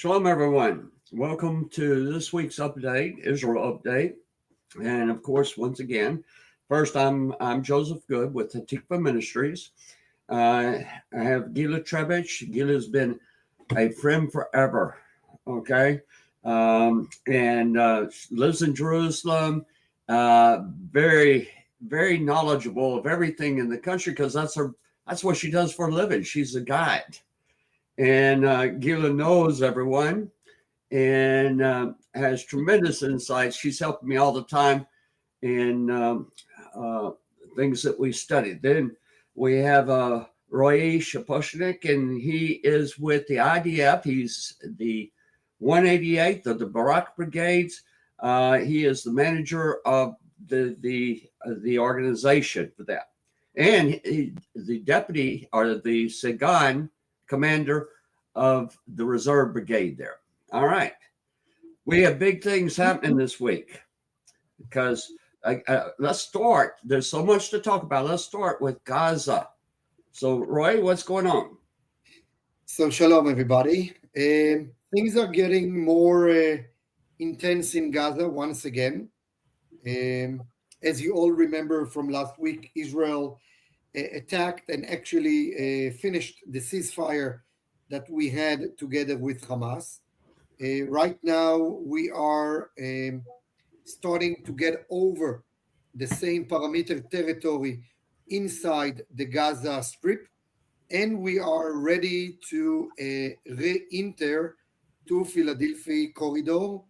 Shalom, everyone. Welcome to this week's update, Israel update, and of course, once again, first I'm Joseph Good with the Tikva Ministries. I have Gila Trebich. Gila has been a friend forever. Okay, and lives in Jerusalem. Very very knowledgeable of everything in the country because that's what she does for a living. She's a guide, and Gila knows everyone and has tremendous insights. She's helping me all the time in uh, things that we studied. Then we have Roy Shaposhnik, and he is with the IDF. He's the 188th of the Barak Brigades. He is the manager of the organization for that, and the deputy or the Sagan commander of the Reserve Brigade there. All right. We have big things happening this week because let's start. There's so much to talk about. Let's start with Gaza. So, Roy, what's going on? So, shalom, everybody. Things are getting more intense in Gaza once again. As you all remember from last week, Israel attacked and actually finished the ceasefire that we had together with Hamas. Right now, we are starting to get over the same parameter territory inside the Gaza Strip, and we are ready to re-enter to Philadelphia corridor.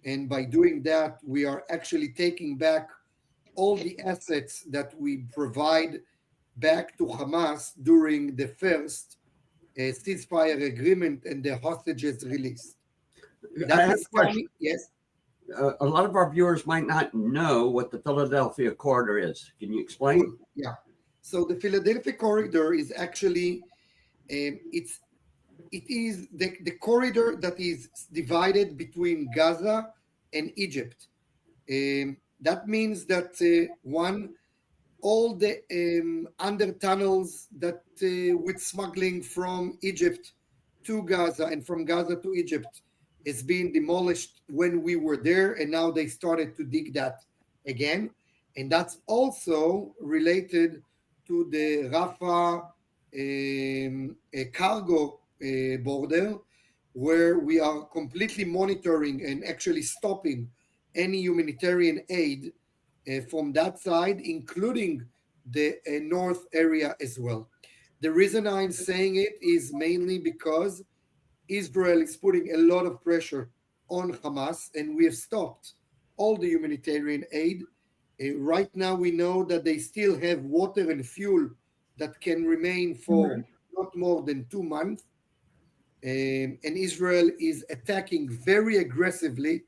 And by doing that, we are actually taking back all the assets that we provide back to Hamas during the first ceasefire agreement and the hostages released. I That have is a question. coming. Yes. A lot of our viewers might not know what the Philadelphia corridor is. Can you explain? Yeah. So the Philadelphia corridor is actually it is the corridor that is divided between Gaza and Egypt. That means that all the under tunnels that with smuggling from Egypt to Gaza and from Gaza to Egypt is being demolished when we were there, and now they started to dig that again, and that's also related to the Rafah cargo border, where we are completely monitoring and actually stopping any humanitarian aid from that side, including the north area as well. The reason I'm saying it is mainly because Israel is putting a lot of pressure on Hamas, and we have stopped all the humanitarian aid. Right now, we know that they still have water and fuel that can remain for not more than 2 months. And Israel is attacking very aggressively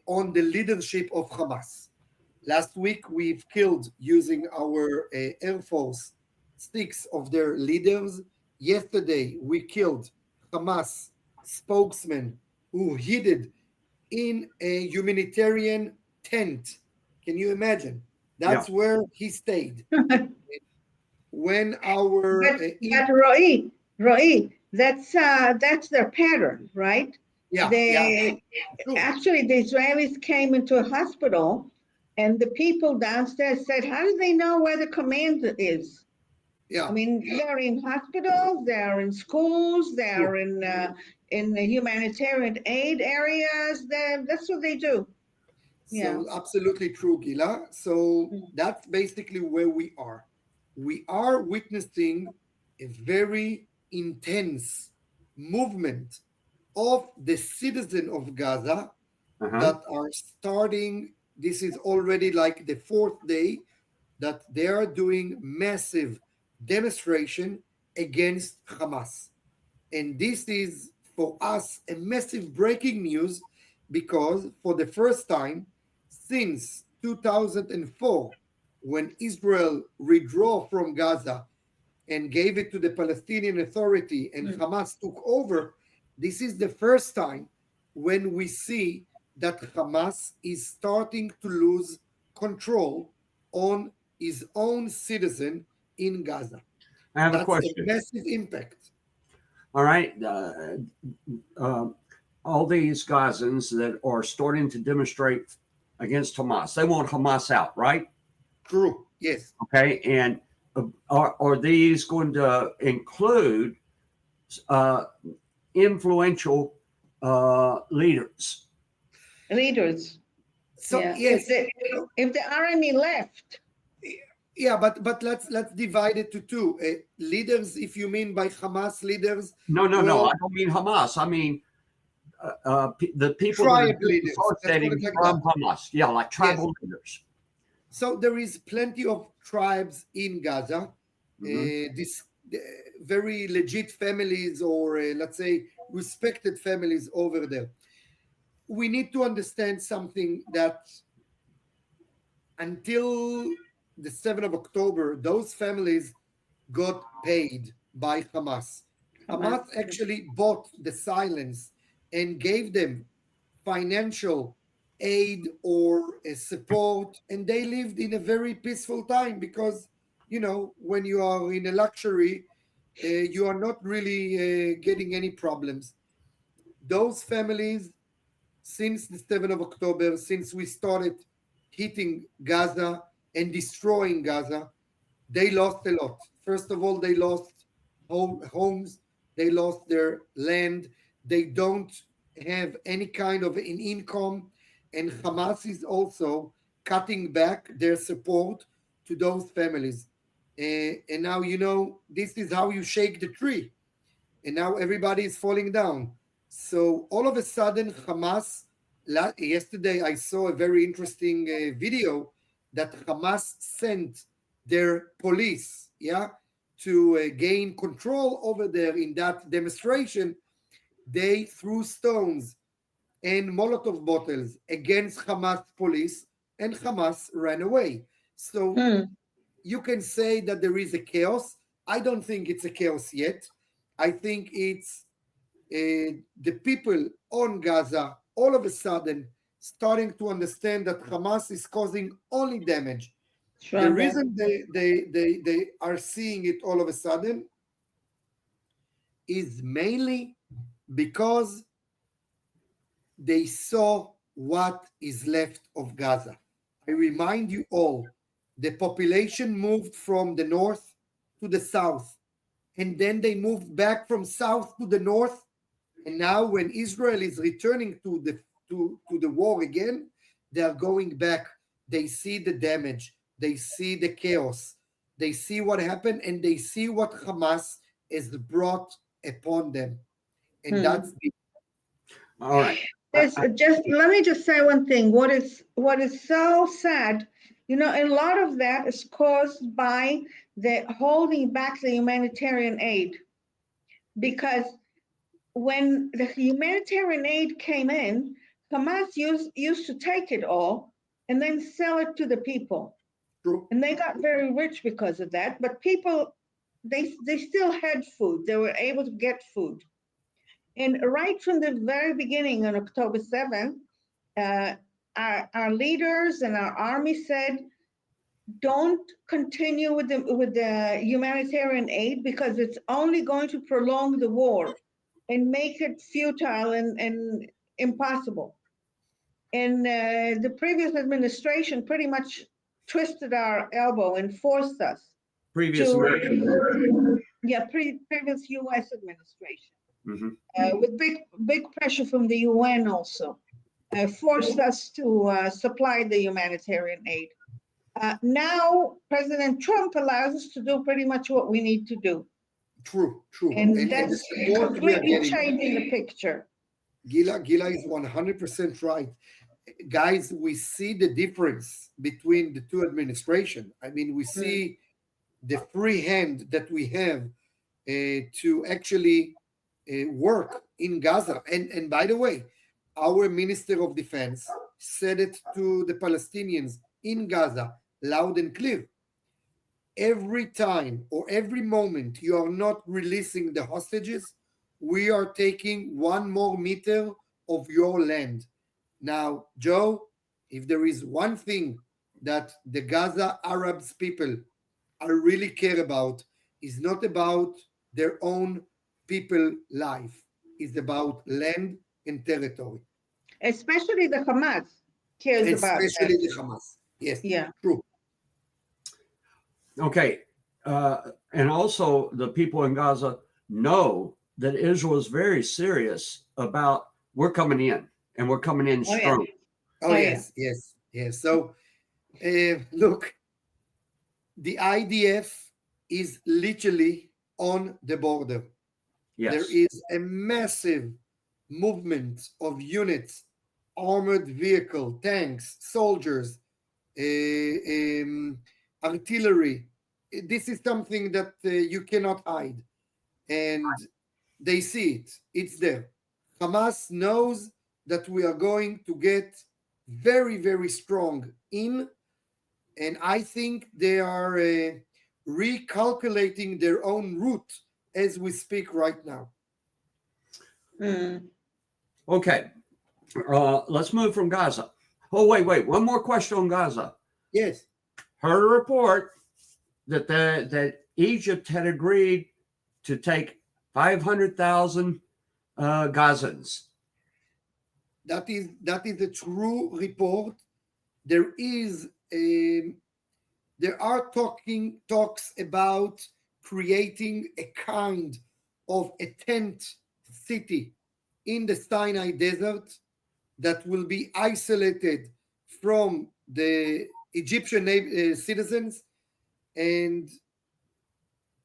on the leadership of Hamas. Last week, we've killed, using our Air Force, 6 of their leaders. Yesterday, we killed Hamas spokesman who hid in a humanitarian tent. Can you imagine? That's where he stayed. When our but Roy, that's their pattern, right? Actually, the Israelis came into a hospital, and the people downstairs said, "How do they know where the commander is?" Yeah. I mean, they're in hospitals, they're in schools, they're in the humanitarian aid areas. That's what they do. So absolutely true, Gila. So that's basically where we are. We are witnessing a very intense movement of the citizens of Gaza that are starting. This is already like the 4th day that they are doing massive demonstration against Hamas. And this is for us a massive breaking news, because for the first time since 2004, when Israel withdrew from Gaza and gave it to the Palestinian Authority and Hamas took over, this is the first time when we see that Hamas is starting to lose control on his own citizen in Gaza. I have That's a question. a massive impact. All right. All these Gazans that are starting to demonstrate against Hamas, they want Hamas out, right? True. Yes. Okay. And are these going to include influential leaders? Leaders. So Yeah. yes. If the army left, Yeah, but let's divide it to two leaders. If you mean by Hamas leaders, No. well, I don't mean Hamas. I mean the people that are tribe leaders. Let's call associating it like from that. Hamas. Yeah, like Yes. tribal leaders. So there is plenty of tribes in Gaza. Mhm. This very legit families, or let's say respected families over there. We need to understand something, that until the 7th of October, those families got paid by Hamas. Hamas actually bought the silence and gave them financial aid or support, and they lived in a very peaceful time, because when you are in a luxury, you are not really getting any problems. Those families, since the 7th of October, since we started hitting Gaza and destroying Gaza, they lost a lot. First of all, they lost homes, they lost their land, they don't have any kind of an income, and Hamas is also cutting back their support to those families. And now, this is how you shake the tree. And now everybody is falling down. So all of a sudden, Hamas, yesterday I saw a very interesting video that Hamas sent their police, to gain control over there in that demonstration. They threw stones and Molotov bottles against Hamas police, and Hamas ran away. So you can say that there is a chaos. I don't think it's a chaos yet. I think it's the people on Gaza all of a sudden starting to understand that Hamas is causing only damage. The reason they are seeing it all of a sudden is mainly because they saw what is left of Gaza. I remind you all, the population moved from the north to the south, and then they moved back from south to the north. And now when Israel is returning to the war again, they are going back. They see the damage, they see the chaos, they see what happened, and they see what Hamas has brought upon them. And that's the All right. Let me just say one thing. What is so sad, a lot of that is caused by the holding back the humanitarian aid, because when the humanitarian aid came in, Hamas used to take it all and then sell it to the people, true. and they got very rich because of that. But people, they still had food. They were able to get food. And right from the very beginning on October 7th, our leaders and our army said, don't continue with the humanitarian aid, because it's only going to prolong the war and make it futile and impossible. And the previous administration pretty much twisted our elbow and forced us Previous to, American. previous U.S. administration. Mm-hmm. With big pressure from the UN also, forced us to supply the humanitarian aid. Now, President Trump allows us to do pretty much what we need to do. True. And that's completely changing the picture. Gila is 100% right. Guys, we see the difference between the two administrations. I mean, we see the free hand that we have to actually work in Gaza. And by the way, our Minister of Defense said it to the Palestinians in Gaza loud and clear. Every time or every moment you are not releasing the hostages, we are taking 1 more meter of your land. Now, Joe, if there is one thing that the Gaza Arabs people are really care about, is not about their own people life. It's about land and territory, Especially the Hamas cares about especially that. the Hamas. Yes, Yeah. true. Okay. And also, the people in Gaza know that Israel is very serious about we're coming in and we're coming in Oh, yeah. strong. Oh, Oh, yeah. yes, yes, yes. So, look, the IDF is literally on the border. There Yes. is a massive movement of units, armored vehicle, tanks, soldiers, artillery. This is something that you cannot hide, and they see it. It's there. Hamas knows that we are going to get very, very strong in, and I think they are recalculating their own route as we speak right now. Mm. Okay. Let's move from Gaza. Oh, wait. One more question on Gaza. Yes. Heard a report that Egypt had agreed to take 500,000 Gazans. That is a true report. There is there are talks about creating a kind of a tent city in the Sinai Desert that will be isolated from the Egyptian citizens, and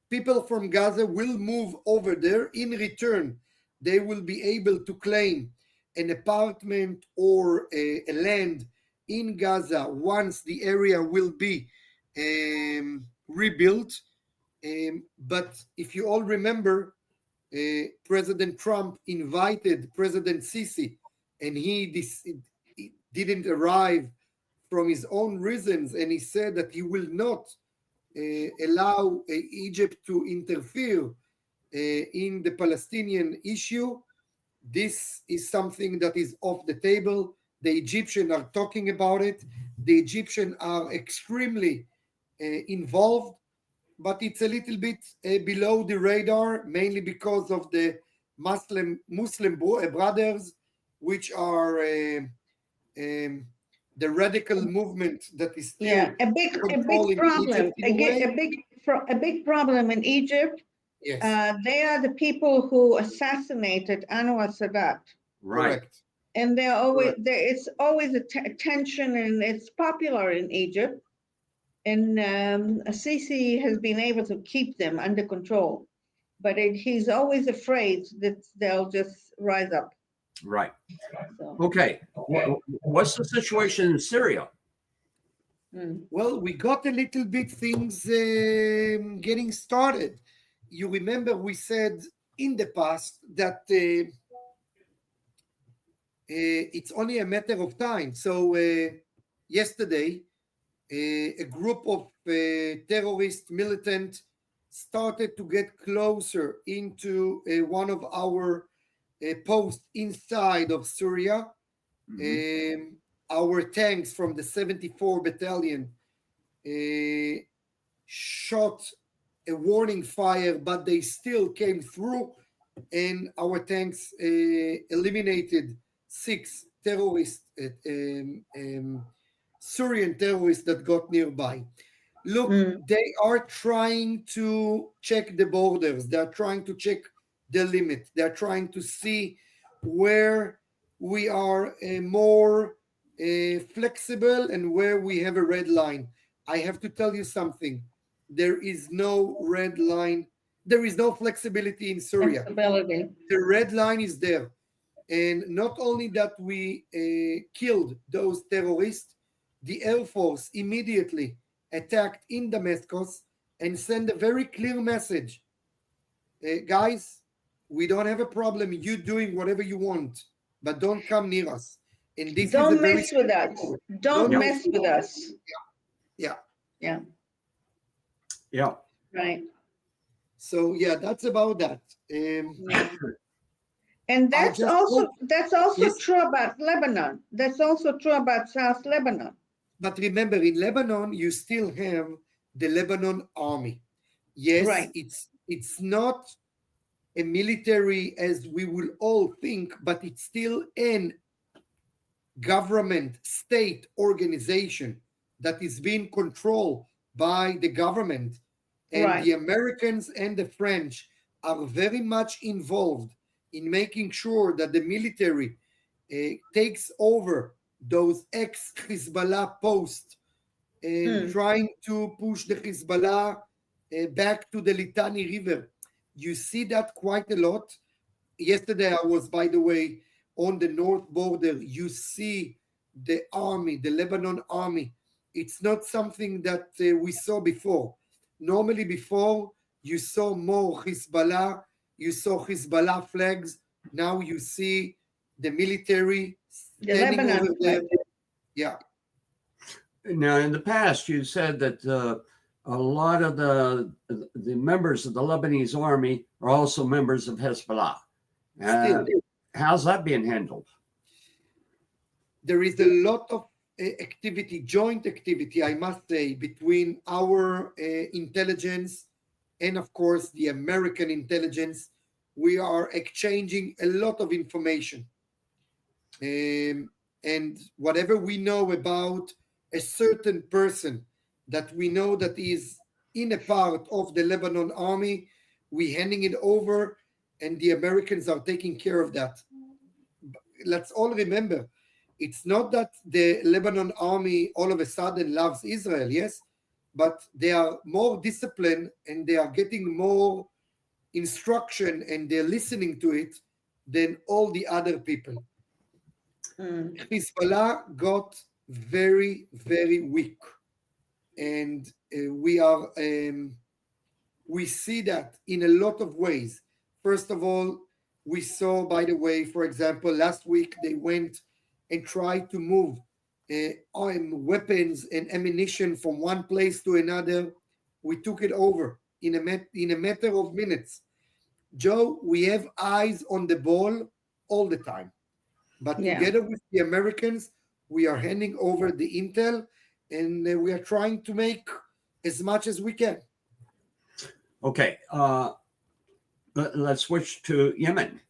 people from Gaza will move over there. In return, they will be able to claim an apartment or a land in Gaza once the area will be rebuilt. But if you all remember, President Trump invited President Sisi, and he didn't arrive from his own reasons, and he said that he will not allow Egypt to interfere in the Palestinian issue. This is something that is off the table. The Egyptians are talking about it. The Egyptians are extremely involved, but it's a little bit below the radar, mainly because of the Muslim brothers, which are the radical movement that is still Yeah, a big controlling problem, Egypt in a way. a big problem in Egypt. Yes, They are the people who assassinated Anwar Sadat, Right. correct. and they're always Correct. there. It's always a tension, and it's popular in Egypt. And Sisi has been able to keep them under control, but he's always afraid that they'll just rise up. Right. So, Okay. What's the situation in Syria? Well, we got a little bit things getting started. You remember we said in the past that it's only a matter of time. So yesterday, a group of terrorist militant started to get closer into one of our posts inside of Syria. Mhm. Our tanks from the 74 battalion shot a warning fire, but they still came through, and our tanks eliminated 6 terrorists, Syrian terrorists that got nearby. Look, they are trying to check the borders. They're trying to check the limit. They're trying to see where we are more flexible and where we have a red line. I have to tell you something. There is no red line. There is no flexibility in Syria. flexibility. The red line is there. And not only that we killed those terrorists, the Air Force immediately attacked in Damascus and sent a very clear message. Guys, we don't have a problem you doing whatever you want, but don't come near us. And this Don't is a very mess with us. Don't mess with us. Yeah. Yeah. Yeah. Right. So yeah, that's about that. Yeah. And that's also Yes. true about Lebanon. That's also true about South Lebanon. But remember, in Lebanon, you still have the Lebanon army. Yes, Right. it's not a military as we will all think, but it's still an government state organization that is being controlled by the government. And Right. the Americans and the French are very much involved in making sure that the military takes over those ex-Hezbollah posts and trying to push the Hezbollah back to the Litani River. You see that quite a lot. Yesterday, I was, by the way, on the north border. You see the army, the Lebanon army. It's not something that we saw before. Normally before, you saw more Hezbollah, you saw Hezbollah flags. Now you see the military The standing Lebanon over there. flag. Yeah. Now, in the past, you said that a lot of the members of the Lebanese army are also members of Hezbollah. Still. How's that being handled? There is a lot of activity, joint activity, I must say, between our intelligence and, of course, the American intelligence. We are exchanging a lot of information. And whatever we know about a certain person that we know that is in a part of the Lebanon army, we handing it over, and the Americans are taking care of that. Let's all remember, it's not that the Lebanon army all of a sudden loves Israel, yes, but they are more disciplined and they are getting more instruction and they're listening to it than all the other people. Hezbollah got very, very weak. And we see that in a lot of ways. First of all, we saw, by the way, for example, last week they went and tried to move weapons and ammunition from one place to another. We took it over in a matter of minutes. Joe, we have eyes on the ball all the time. But together with the Americans, we are handing over the intel, and we are trying to make as much as we can. Okay, let's switch to Yemen.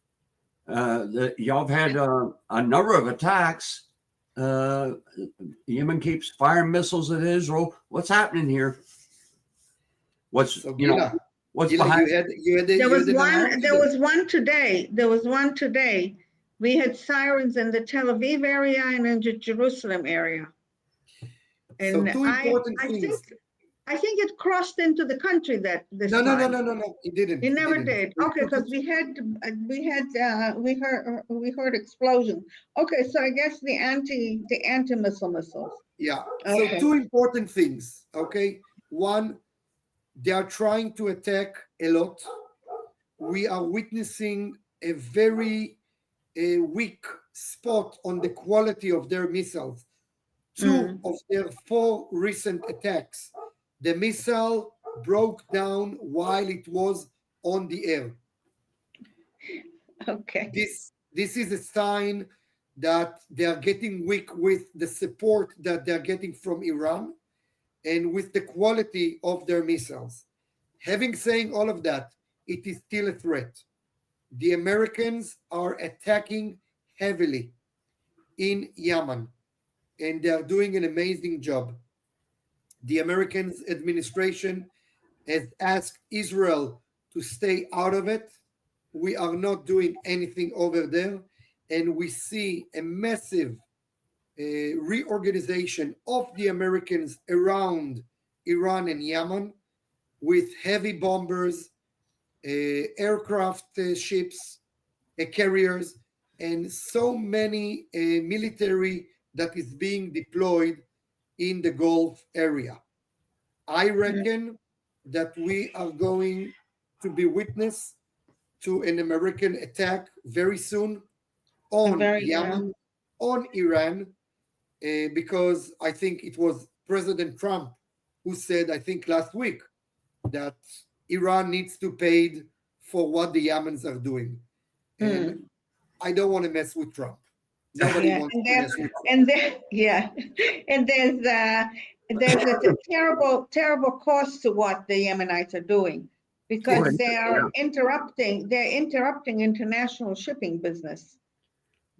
Y'all have had a number of attacks. Yemen keeps firing missiles at Israel. What's happening here? What's behind? There was one today. We had sirens in the Tel Aviv area and in the Jerusalem area. And so two important things. I think it crossed into the country that this time. No, it didn't. It never did. Okay, because we heard explosions. Okay, so I guess the anti-missile missiles. Yeah. Okay. So two important things. Okay, one, they are trying to attack a lot. We are witnessing a very weak spot on the quality of their missiles. Two of their 4 recent attacks, the missile broke down while it was on the air. Okay. This is a sign that they are getting weak with the support that they're getting from Iran and with the quality of their missiles. Having said all of that, it is still a threat. The Americans are attacking heavily in Yemen, and they are doing an amazing job. The American administration has asked Israel to stay out of it. We are not doing anything over there, and we see a massive reorganization of the Americans around Iran and Yemen with heavy bombers, aircraft ships, carriers, and so many military that is being deployed in the Gulf area. I reckon that we are going to be witness to an American attack very soon on Yemen, on Iran, because I think it was President Trump who said, I think last week, that Iran needs to pay for what the Yemens are doing. And I don't want to mess with Trump. Nobody wants to mess with Trump. And there's a terrible cost to what the Yemenites are doing, because Sure, they're interrupting international shipping business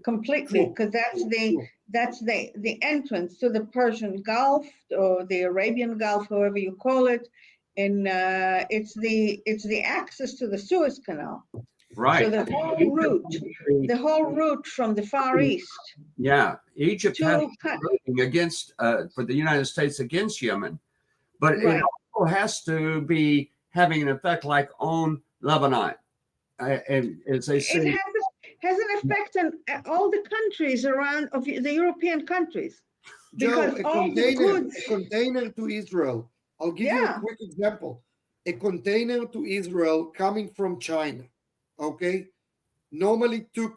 completely, True. because True. that's the entrance to the Persian Gulf or the Arabian Gulf, however you call it, and it's the access to the Suez Canal. right. So the whole route from the Far East Yeah, Egypt has to voting against for the United States against Yemen, but it right. also has to be having an effect like on Lebanon. And as they It say, has an effect on all the countries around of the European countries, Joe, because all the goods. a container to Israel. I'll give you a Yeah, quick example. A container to Israel coming from China, okay, normally took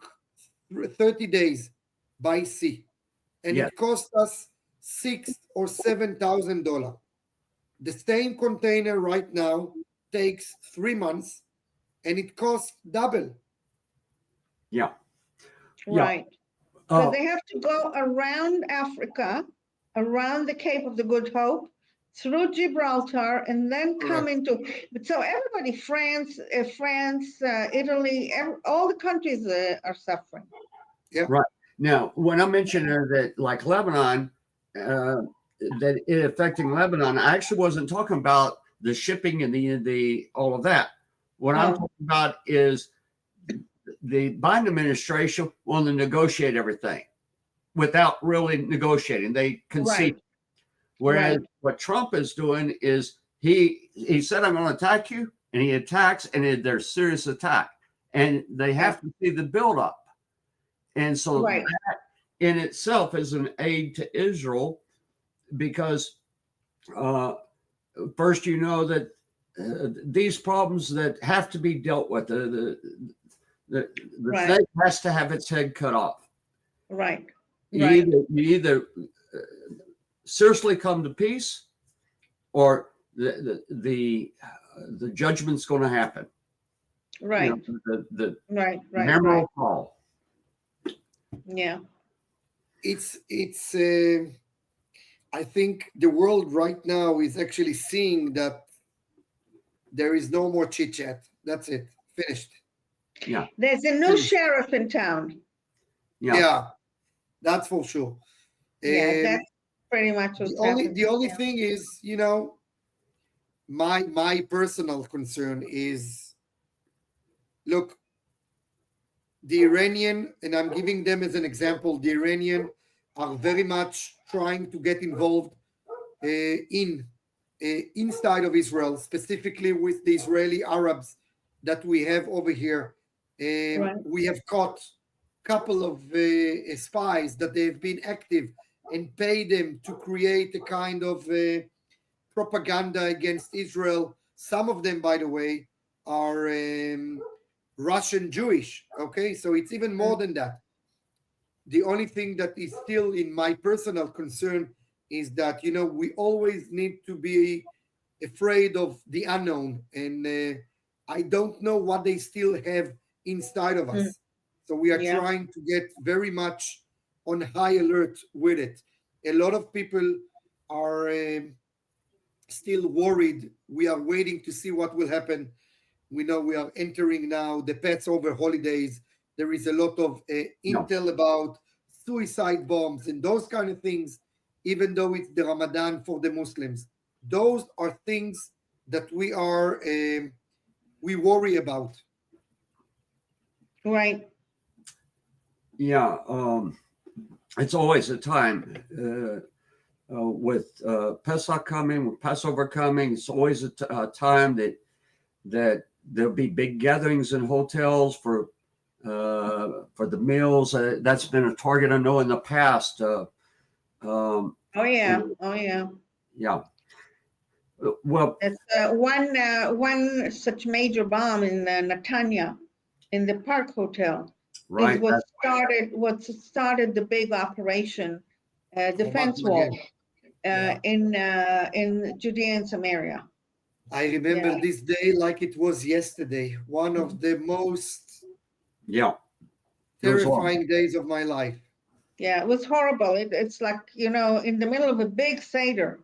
30 days by sea, and yes, it cost us $6,000 or $7,000. The same container right now takes 3 months, and it costs double. yeah, yeah. right. Because they have to go around Africa, around the Cape of the Good Hope, through Gibraltar, and then come Correct. into. But so everybody, Italy, all the countries are suffering. Yeah. Right. Now, when I mentioned that, like Lebanon, that it affecting Lebanon, I actually wasn't talking about the shipping and the all of that. What I'm Oh. talking about is the Biden administration wanting to negotiate everything without really negotiating. They concede. Right. Whereas Right. what Trump is doing is he said, I'm going to attack you, and he attacks, and there's serious attack. And they have to see the buildup. And so Right. that in itself is an aid to Israel, because first, you know that these problems that have to be dealt with, the Right. snake has to have its head cut off. Right. You Right. either seriously come to peace, or the judgment's going to happen. Right. You know, the Right. Right. hammer Right. will fall. Yeah. It's I think the world right now is actually seeing that there is no more chit chat. That's it. Finished. Yeah. There's a new sheriff in town. Yeah. Yeah, that's for sure. Yeah, that's pretty much what's happening. The only thing is, you know, my personal concern is, look, the Iranian, and I'm giving them as an example, the Iranian are very much trying to get involved inside of Israel, specifically with the Israeli Arabs that we have over here. Right. We have caught a couple of spies that they've been active and pay them to create a kind of propaganda against Israel. Some of them, by the way, are Russian Jewish. Okay, so it's even more than that. The only thing that is still in my personal concern is that, you know, we always need to be afraid of the unknown, and I don't know what they still have inside of us. So we are trying to get very much on high alert with it. A lot of people are still worried. We are waiting to see what will happen. We know we are entering now the Passover holidays. There is a lot of intel about suicide bombs and those kind of things, even though it's the Ramadan for the Muslims. Those are things that we worry about. Right. Yeah. It's always a time with Pesach coming, with Passover coming. It's always a time that there'll be big gatherings in hotels for the meals. That's been a target, I know, in the past. Oh yeah. Oh yeah. Yeah. Well, it's one such major bomb in Netanya, in the Park Hotel, right. is what started the big operation, defense Ramat wall, Magen. in Judea and Samaria. I remember this day like it was yesterday. One of the most terrifying days of my life. Yeah, it was horrible. It's like, you know, in the middle of a big Seder.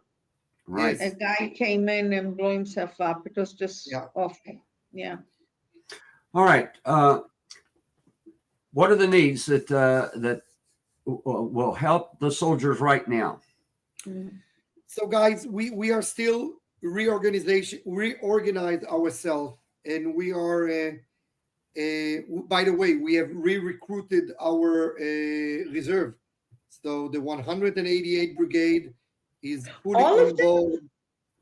Right. Yes. A guy came in and blew himself up. It was just Yeah. awful. Yeah. All right. What are the needs that will help the soldiers right now? Mm. So guys, we are still reorganize ourselves, and we are by the way, we have re-recruited our reserve. So the 188 brigade is fully All of on board.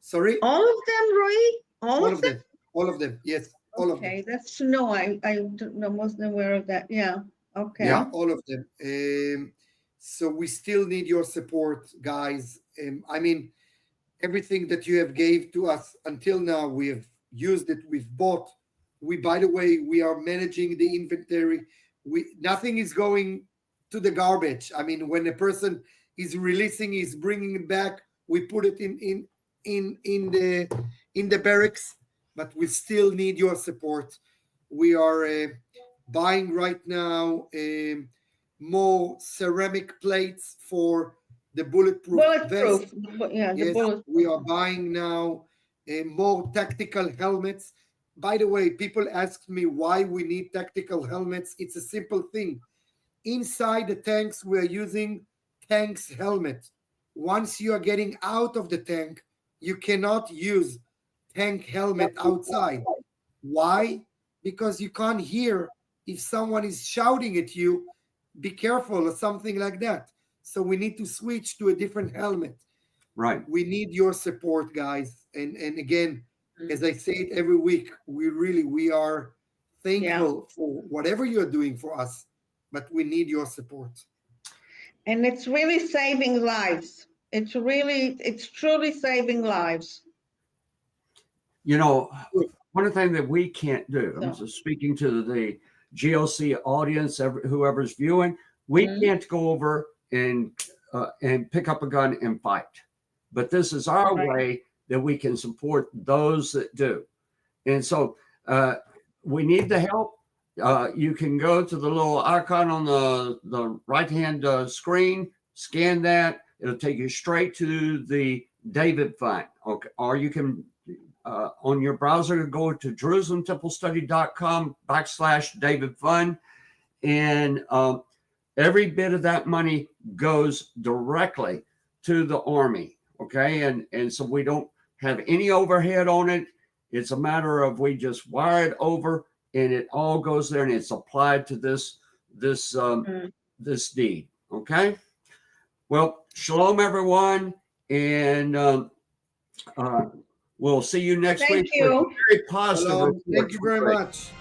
Sorry, All of them, Roy? All all of of them? them, all of them. Yes, all of them. Okay, that's to know. I wasn't aware of that. Yeah. Okay. Yeah, all of them. So we still need your support, guys. I mean, everything that you have gave to us until now, we have used it. We've bought. By the way, we are managing the inventory. Nothing is going to the garbage. I mean, when a person is releasing, is bringing it back. We put it in the barracks, but we still need your support. We are buying right now more ceramic plates for the bulletproof vest. Bulletproof. Yeah, the Yes, bulletproof. we are buying now more tactical helmets. By the way, people ask me why we need tactical helmets. It's a simple thing. Inside the tanks, we're using tanks helmet. Once you are getting out of the tank, you cannot use tank helmet outside. Why? Because you can't hear if someone is shouting at you, be careful, or something like that. So we need to switch to a different helmet. Right. We need your support, guys. And again, as I say it every week, we are thankful for whatever you're doing for us, but we need your support. And it's really saving lives. It's truly saving lives. You know, one thing that we can't do, I'm So. just speaking to the GOC audience, whoever's viewing, we can't go over and pick up a gun and fight. But this is our way that we can support those that do. And so we need the help. You can go to the little icon on the right-hand screen, scan that. It'll take you straight to the David Fund. Okay, or you can on your browser go to JerusalemTempleStudy.com/David Fund, and every bit of that money goes directly to the Army. Okay, and so we don't have any overhead on it. It's a matter of we just wire it over, and it all goes there, and it's applied to this deed. Okay. Well, shalom, everyone, and we'll see you next week. Thank you. Very positive. Hello. Thank you very report. much.